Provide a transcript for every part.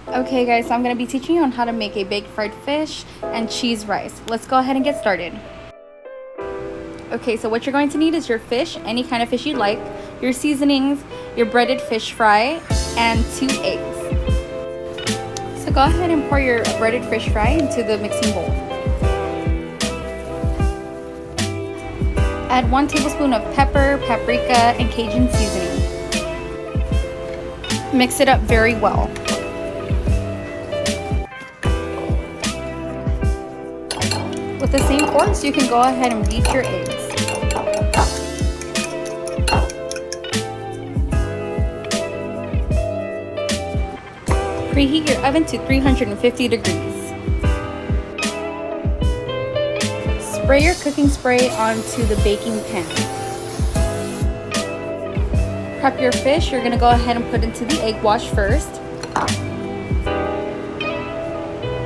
Okay guys, so I'm going to be teaching you on how to make a baked fried fish and cheese rice. Let's go ahead and get started. Okay, so what you're going to need is your fish, any kind of fish you like, your seasonings, your breaded fish fry, and 2 eggs. So go ahead and pour your breaded fish fry into the mixing bowl. Add 1 tablespoon of pepper, paprika, and Cajun seasoning. Mix it up very well. With the same forks, you can go ahead and beat your eggs. Preheat your oven to 350 degrees. Spray your cooking spray onto the baking pan. Prep your fish. You're going to go ahead and put into the egg wash first.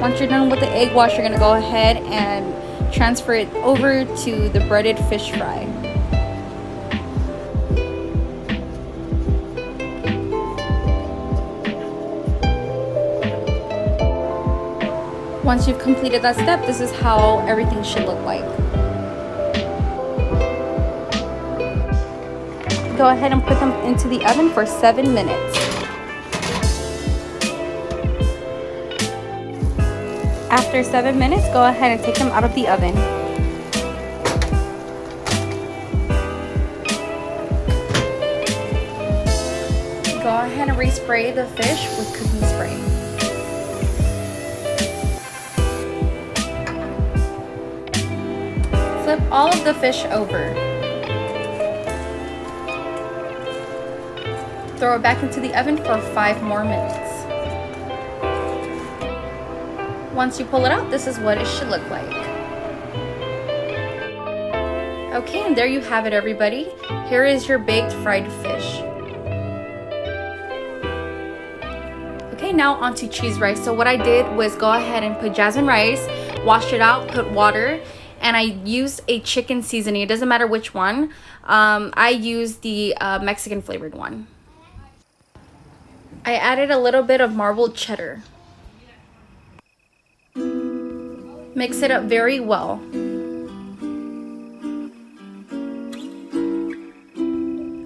Once you're done with the egg wash, you're going to go ahead and transfer it over to the breaded fish fry. Once you've completed that step, this is how everything should look like. Go ahead and put them into the oven for 7 minutes. After 7 minutes, go ahead and take them out of the oven. Go ahead and respray the fish with cooking spray. Flip all of the fish over. Throw it back into the oven for 5 more minutes. Once you pull it out, this is what it should look like. Okay, and there you have it, everybody. Here is your baked fried fish. Okay, now onto cheese rice. So what I did was go ahead and put jasmine rice, wash it out, put water, and I used a chicken seasoning. It doesn't matter which one. I used the Mexican flavored one. I added a little bit of marbled cheddar. Mix it up very well.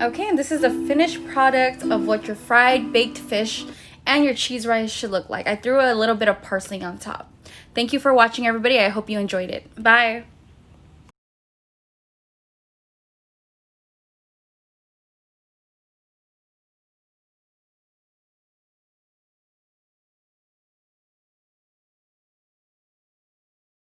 Okay, and this is the finished product of what your fried baked fish and your cheese rice should look like. I threw a little bit of parsley on top. Thank you for watching, everybody. I hope you enjoyed it. Bye.